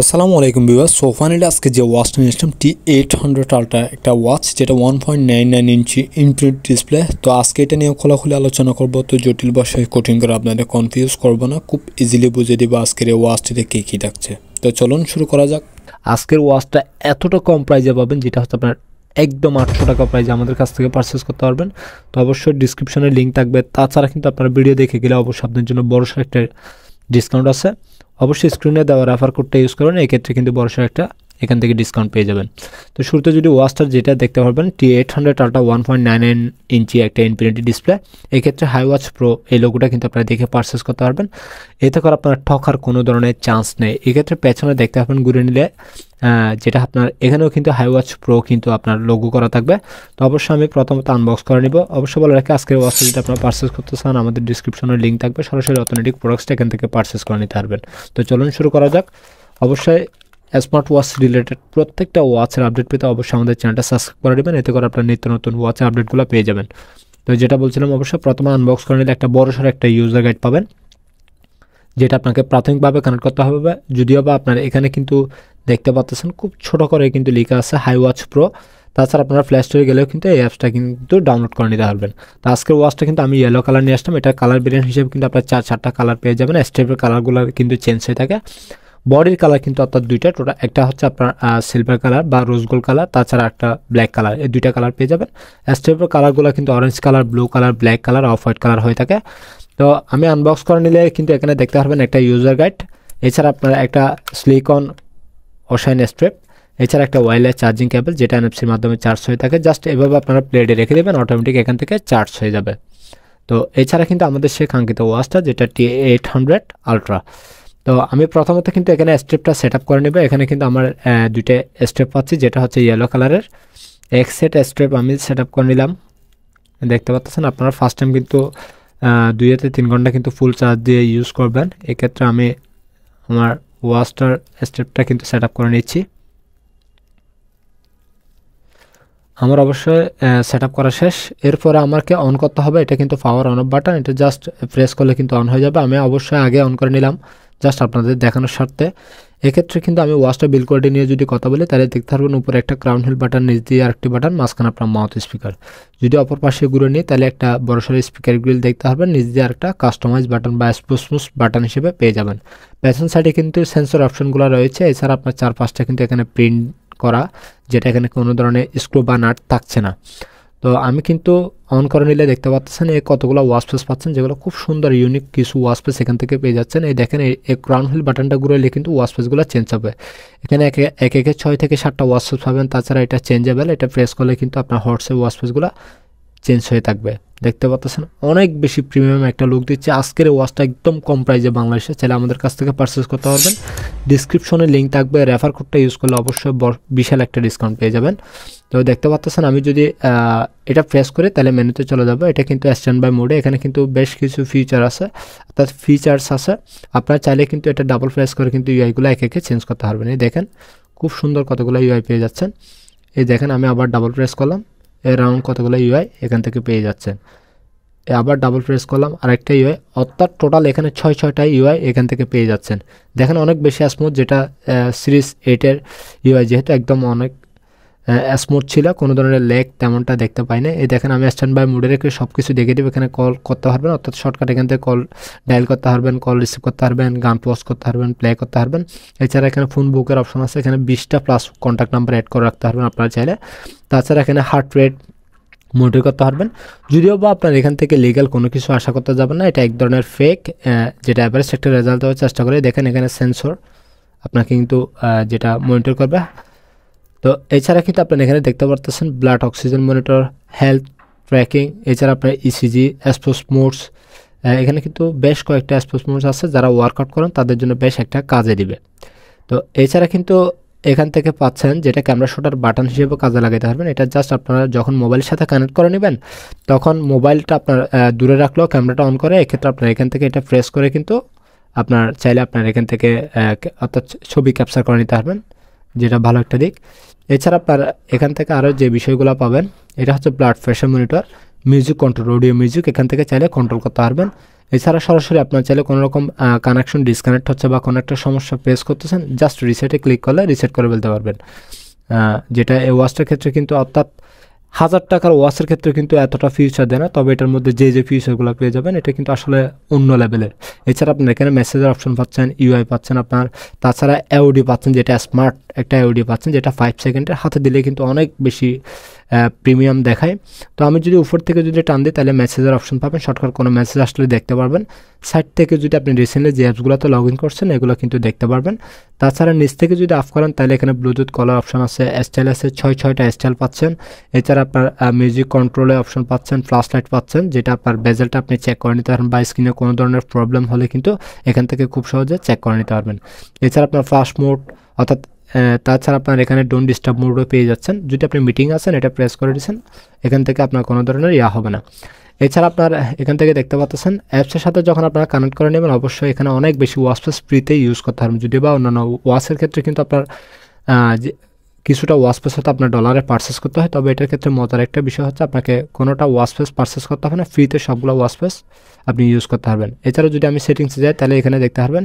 আসসালামু আলাইকুম viewers. So finally আজকে যে ওয়াচটা নিয়ে আসলাম T800 আলট্রা একটা ওয়াচ, যেটা 1.99 ইঞ্চি ইনফিনিট ডিসপ্লে। তো আজকে এটা নিয়ে খোলাখুলি আলোচনা করব। তো জটিল ভাষায় কঠিন করে আপনাদের কনফিউজ করব না, খুব ইজিলি বুঝিয়ে দিব আজকের এই ওয়াচটিতে কী কী থাকছে। তো চলুন শুরু করা যাক। আজকের ওয়াচটা এতটা কম প্রাইজে পাবেন, যেটা হচ্ছে আপনার একদম 800 টাকা প্রাইজে আমাদের কাছ থেকে পারচেস করতে পারবেন। তো অবশ্যই ডিসক্রিপশনে লিঙ্ক থাকবে। তাছাড়া কিন্তু আপনারা ভিডিও দেখে গেলে অবশ্যই আপনাদের জন্য বড়সড় একটা ডিসকাউন্ট আছে। অবশ্যই স্ক্রিনে দেওয়া রেফার কোডটা ইউজ করুন, এক্ষেত্রে কিন্তু বড়সড় একটা এখান থেকে ডিসকাউন্ট পেয়ে যাবেন। তো শুরুতে যদি ওয়াচটার যেটা দেখতে পারবেন T800 আলট্রা 1.99 ইঞ্চি একটা ইনফিনিটি ডিসপ্লে, এক্ষেত্রে হাই ওয়াচ প্রো এই লোগোটা কিন্তু আপনারা দেখে পারচেস করতে পারবেন। এতে করে আপনার ঠকার কোনো ধরনের চান্স নেই। এক্ষেত্রে পেছনে দেখতে পাবেন ঘুরে নিলে যেটা আপনার এখানেও কিন্তু হাই ওয়াচ প্রো কিন্তু আপনার লোগো করা থাকবে। তো অবশ্যই আমি প্রথমত আনবক্স করে নিব। অবশ্যই বলে রাখি আজকের ওয়াচটা যদি আপনারা পারচেস করতে চান, আমাদের ডিসক্রিপশনের লিঙ্ক থাকবে, সরাসরি অথেন্টিক প্রোডাক্টসটা এখান থেকে পারচেস করে নিতে পারবেন। তো চলুন শুরু করা যাক। অবশ্যই স্মার্ট ওয়াচ রিলেটেড প্রত্যেকটা ওয়াচের আপডেট পেতে অবশ্যই আমাদের চ্যানেলটা সাবস্ক্রাইব করে দেবেন, এতে করে আপনার নিত্য নতুন ওয়াচের আপডেটগুলো পেয়ে যাবেন। তো যেটা বলছিলাম, অবশ্যই প্রথমে আনবক্স করে নিলে একটা বড়সড় একটা ইউজার গাইড পাবেন, যেটা আপনাকে প্রাথমিকভাবে কানেক্ট করতে হবে। যদিও বা আপনার এখানে কিন্তু দেখতে পাচ্ছেন খুব ছোট করে কিন্তু লেখা আছে হাই ওয়াচ প্রো। তাছাড়া আপনারা প্লে স্টোরে গেলেও কিন্তু এই অ্যাপসটা কিন্তু ডাউনলোড করে নিতে পারবেন। তো আজকের ওয়াচটা কিন্তু আমি ইয়েলো কালার নিয়ে আসলাম। এটা কালার ভেরিয়েন্ট হিসেবে কিন্তু আপনার 4টা কালার পেয়ে যাবেন। স্টেপের কালারগুলো কিন্তু চেঞ্জ হয়ে থাকে। বডির কালার কিন্তু অর্থাৎ দুইটা, টোটাল একটা হচ্ছে আপনার সিলভার কালার বা রোজ গোল্ড কালার, তাছাড়া একটা ব্ল্যাক কালার, এই দুইটা কালার পেয়ে যাবেন। স্টেপের কালারগুলো কিন্তু orange colour, blue colour, black colour, off white colour হয়ে থাকে। তো আমি আনবক্স করে নিলে কিন্তু এখানে দেখতে পারবেন একটা ইউজার গাইড, এছাড়া আপনার একটা সিলিকন অশাইন স্ট্রেপ, এছাড়া একটা ওয়্যারলেস চার্জিং কেবল, যেটা এনএফসির মাধ্যমে চার্জ হয়ে থাকে। জাস্ট এভাবে আপনারা প্লেটে রেখে দেবেন, অটোমেটিক এখান থেকে চার্জ হয়ে যাবে। তো এছাড়া কিন্তু আমাদের সেই কাঙ্ক্ষিত ওয়াচটা, যেটা T800 আলট্রা। তো আমি প্রথমত কিন্তু এখানে স্টেপটা সেট আপ করে নেব। এখানে কিন্তু আমার দুইটা স্টেপ পাচ্ছি, যেটা হচ্ছে ইয়েলো কালারের এক সেট স্টেপ আমি সেট আপ করে নিলাম। দেখতে পাচ্ছেন আপনারা ফার্স্ট টাইম কিন্তু 2 থেকে 3 ঘন্টা কিন্তু ফুল চার্জ দিয়ে ইউজ করবেন। এক্ষেত্রে আমি আমার ওয়াচটার স্টেপটা কিন্তু সেট আপ করে নিচ্ছি। আমার অবশ্যই সেট আপ করা শেষ। এরপরে আমাকে অন করতে হবে। এটা কিন্তু পাওয়ার অন অফ বাটন, এটা জাস্ট প্রেস করলে কিন্তু অন হয়ে যাবে। আমি অবশ্যই আগে অন করে নিলাম জাস্ট আপনাদের দেখানোর স্বার্থে। এক্ষেত্রে কিন্তু আমি ওয়াচটা বিল কোয়ালিটি নিয়ে যদি কথা বলি, তাহলে দেখতে পারবেন উপরে একটা ক্রাউন হিল বাটন, নিচ দিয়ে আরেকটি বাটন, মাঝখানে আপনার মাউথ স্পিকার। যদি অপর পাশে ঘুরে নিই, তাহলে একটা বড়সড় স্পিকার গ্রিল দেখতে পারবেন, নিচ দিয়ে আরেকটা কাস্টমাইজ বাটন বা স্পোর্টস বাটন হিসেবে পেয়ে যাবেন। পেছন সাইডে কিন্তু সেন্সর অপশনগুলো রয়েছে। এছাড়া আপনার 4-5টা কিন্তু এখানে প্রিন্ট করা, যেটা এখানে কোনো ধরনের স্ক্রু বা নাট থাকছে না। তো আমি কিন্তু অন করে নিলে দেখতে পাচ্ছেন এই কতগুলো ওয়াচ পেস পাচ্ছেন, যেগুলো খুব সুন্দর ইউনিক কিছু ওয়াচ পেস এখান থেকে পেয়ে যাচ্ছেন। এই দেখেন এই ক্রাউন হুইল বাটনটা ঘুরাইলে কিন্তু ওয়াচ পেসগুলো চেঞ্জ হবে। এখানে একে 6 থেকে 7টা ওয়াচ পেস পাবেন। তাছাড়া এটা চেঞ্জেবল, এটা প্রেস করলে কিন্তু আপনার হোয়াটসঅ্যাপ ওয়াচ পেসগুলো চেঞ্জ হয়ে থাকবে। দেখতে পাচ্ছেন অনেক বেশি প্রিমিয়াম একটা লুক দিচ্ছে। আজকের ওয়াচটা একদম কম প্রাইসে বাংলাদেশে চাইলে আমাদের কাছ থেকে পারচেস করতে পারবেন। ডিসক্রিপশনে লিঙ্ক থাকবে, রেফার কোডটা ইউজ করলে অবশ্যই বিশাল একটা ডিসকাউন্ট পেয়ে যাবেন। তো দেখতে পাচ্ছেন আমি যদি এটা প্রেস করি, তাহলে মেনুতে চলে যাবো। এটা কিন্তু স্ট্যান্ড বাই মোডে, এখানে কিন্তু বেশ কিছু ফিচার আছে, অর্থাৎ ফিচার্স আছে। আপনারা চাইলে কিন্তু এটা ডাবল প্রেস করে কিন্তু ইউআইগুলো একে চেঞ্জ করতে পারবেন। এই দেখেন খুব সুন্দর কতগুলো ইউআই পেয়ে যাচ্ছেন। এই দেখেন আমি আবার ডাবল প্রেস করলাম, এর রাউন্ড কতগুলো ইউআই এখান থেকে পেয়ে যাচ্ছেন। আবার ডাবল প্রেস করলাম, আরেকটা ইউআই, অর্থাৎ টোটাল এখানে 6টা ইউআই এখান থেকে পেয়ে যাচ্ছেন। দেখেন অনেক বেশি স্মুথ, যেটা সিরিজ 8-এর ইউআই যেহেতু একদম অনেক স্মুথ ছিল, কোনো ধরনের লেগ তেমনটা দেখতে পাই না। এই দেখেন আমি স্ট্যান্ড বাই মোডে রেখে সব কিছু দেখে দেবো। এখানে কল করতে পারবেন, অর্থাৎ শর্টকাট এখান থেকে কল ডায়াল করতে পারবেন, কল রিসিভ করতে পারবেন, গান পজ করতে পারবেন, প্লে করতে পারবেন। এছাড়া এখানে ফোন বুকের অপশন আছে, এখানে 20টা প্লাস কন্ট্যাক্ট নাম্বার অ্যাড করে রাখতে পারবেন আপনারা চাইলে। তাছাড়া এখানে হার্ট রেট মনিটর করতে পারবেন। যদিও বা আপনার এখান থেকে লিগ্যাল কোনো কিছু আশা করতে যাবেন না, এটা এক ধরনের ফেক, যেটা অ্যাভারেজ একটা রেজাল্ট দেওয়ার চেষ্টা করে। দেখেন এখানে সেন্সর আপনাকে কিন্তু যেটা মনিটর করবে। তো এছাড়া কিন্তু আপনার এখানে দেখতে পারতেছেন blood oxygen monitor, health tracking, এছাড়া আপনার ইসিজি, স্পোর্টস মোডস। এখানে কিন্তু বেশ কয়েকটা স্পোর্টস মোডস আছে, যারা ওয়ার্কআউট করেন তাদের জন্য বেশ একটা কাজে দিবে। তো এছাড়া কিন্তু এখান থেকে পাচ্ছেন যেটা ক্যামেরা শটার বাটন হিসেবে কাজে লাগাতে পারবেন। এটা জাস্ট আপনারা যখন মোবাইলের সাথে কানেক্ট করে নেবেন, তখন মোবাইলটা আপনার দূরে রাখলেও ক্যামেরাটা অন করে। এক্ষেত্রে আপনার এখান থেকে এটা প্রেস করে কিন্তু আপনার চাইলে আপনার এখান থেকে অর্থাৎ ছবি ক্যাপচার করে নিতে পারবেন, যেটা ভালো একটা দিক। এছাড়া আপনার এখান থেকে আরও যে বিষয়গুলো পাবেন, এটা হচ্ছে blood pressure monitor, music control, audio music এখান থেকে চাইলে কন্ট্রোল করতে পারবেন। এছাড়া সরাসরি আপনার চাইলে কোনো রকম কানেকশন ডিসকানেক্ট হচ্ছে বা কোনো একটা সমস্যা ফেস করতেছেন, জাস্ট রিসেটে ক্লিক করলে রিসেট করে ফেলতে পারবেন। যেটা এই ওয়াচটার ক্ষেত্রে কিন্তু অর্থাৎ 1000 টাকার ওয়াচের ক্ষেত্রে কিন্তু এতটা ফিউচার দেয় না, তবে এটার মধ্যে যে ফিউচারগুলো পেয়ে যাবেন এটা কিন্তু আসলে অন্য লেভেলের। এছাড়া আপনার এখানে মেসেজের অপশন পাচ্ছেন, ইউআই পাচ্ছেন আপনার, তাছাড়া এওডি পাচ্ছেন, যেটা স্মার্ট একটা এওডি পাচ্ছেন, যেটা 5 সেকেন্ডের হাতে দিলে কিন্তু অনেক বেশি প্রিমিয়াম দেখায়। তো আমি যদি উপর থেকে যদি টান দিই তাহলে মেসেজের অপশন পাবেন, শর্টকাট কোনো মেসেজ আসলে দেখতে পারবেন। সাইড থেকে যদি আপনি রিসেন্টলি যে অ্যাপসগুলোতে লগ ইন করছেন এগুলো কিন্তু দেখতে পারবেন। তাছাড়া নিচ থেকে যদি অফ করেন তাহলে এখানে ব্লুটুথ কলার অপশন আছে, স্টাইল আছে, 6টা স্টাইল পাচ্ছেন। এছাড়া আপনার মিউজিক কন্ট্রোলের অপশন পাচ্ছেন, ফ্ল্যাশ লাইট পাচ্ছেন, যেটা আপনার বেজেলটা আপনি চেক করে নিতে পারবেন, বা স্ক্রিনে কোনো ধরনের প্রবলেম হলে কিন্তু এখান থেকে খুব সহজে চেক করে নিতে পারবেন। এছাড়া আপনার ফ্লাশ মোড অর্থাৎ তাছাড়া আপনার এখানে ডোন্ট ডিস্টার্ব মোডও পেয়ে যাচ্ছেন। যদি আপনি মিটিং আছেন এটা প্রেস করে দিচ্ছেন, এখান থেকে আপনার কোনো ধরনের হবে না। এছাড়া আপনার এখান থেকে দেখতে পাচ্ছেন অ্যাপসের সাথে যখন আপনারা কানেক্ট করে নেবেন অবশ্যই এখানে অনেক বেশি ওয়াচ স্পেস ফ্রিতে ইউজ করতে পারবেন। যদি বা অন্যান্য ওয়াচের ক্ষেত্রে কিন্তু আপনার যে কিছুটা ওয়াচ স্পেস হয়তো আপনার ডলারে পারচেস করতে হয়, তবে এটার ক্ষেত্রে মজার একটা বিষয় হচ্ছে আপনাকে কোনোটা ওয়াচ স্পেস পারচেস করতে হবে না, ফ্রিতে সবগুলো ওয়াচ স্পেস আপনি ইউজ করতে পারবেন। এছাড়া যদি আমি সেটিংসে যাই তাহলে এখানে দেখতে পারবেন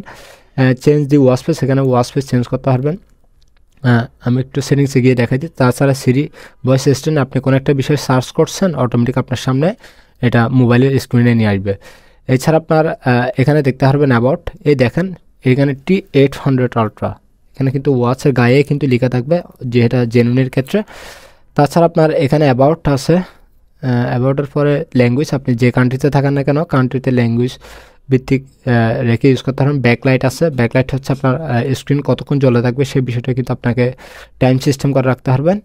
চেঞ্জ দি ওয়াচ স্পেস, এখানে ওয়াচ স্পেস চেঞ্জ করতে পারবেন। আমি একটু সেটিংসে গিয়ে দেখাই দিই। তাছাড়া সিরি ভয়েস অ্যাসিস্ট্যান্ট, আপনি কোনো একটা বিষয় সার্চ করছেন অটোমেটিক আপনার সামনে এটা মোবাইলের স্ক্রিনে নিয়ে আসবে। এছাড়া আপনার এখানে দেখতে পারবেন অ্যাবাউট, এই দেখেন এখানে T800 আলট্রা, এখানে কিন্তু ওয়াচের গায়ে কিন্তু লেখা থাকবে যে এটা জেনুইনের ক্ষেত্রে। তাছাড়া আপনার এখানে অ্যাবাউট আছে, অ্যাবাউটের পরে ল্যাঙ্গুয়েজ, আপনি যে কান্ট্রিতে থাকেন না কেন কান্ট্রিতে ল্যাঙ্গুয়েজ ভিত্তিক রেখে ইউজ করতে পারবেন। ব্যাকলাইট আছে, ব্যাকলাইট হচ্ছে আপনার স্ক্রিন কতক্ষণ জ্বলে থাকবে সেই বিষয়টা কিন্তু আপনাকে টাইম সিস্টেম করে রাখতে পারবেন।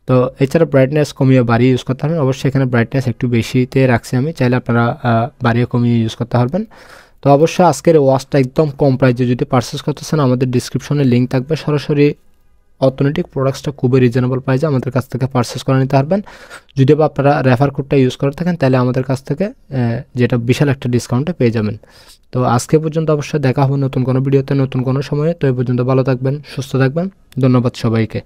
তো এছাড়া ব্রাইটনেস কমিয়ে বাড়িয়ে ইউজ করতে পারবেন, অবশ্যই এখানে ব্রাইটনেস একটু বেশিতে রাখছি আমি, চাইলে আপনারা বাড়িয়ে কমিয়ে ইউজ করতে পারবেন। তো অবশ্যই আজকের ওয়াচটা একদম কম প্রাইসে যদি পারচেস করতেছেন আমাদের ডিসক্রিপশনে লিঙ্ক থাকবে, সরাসরি অথেন্টিক প্রোডাক্টসটা খুবই রিজনেবল প্রাইসে আমাদের কাছ থেকে পারচেস করে নিতে পারবেন। যদি বা আপনারা রেফার কোডটা ইউজ করে থাকেন তাহলে আমাদের কাছ থেকে যেটা বিশাল একটা ডিসকাউন্টে পেয়ে যাবেন। তো আজকে পর্যন্ত অবশ্যই দেখা হবে নতুন কোনো ভিডিওতে নতুন কোনো সময়ে। তো এই পর্যন্ত ভালো থাকবেন, সুস্থ থাকবেন, ধন্যবাদ সবাইকে।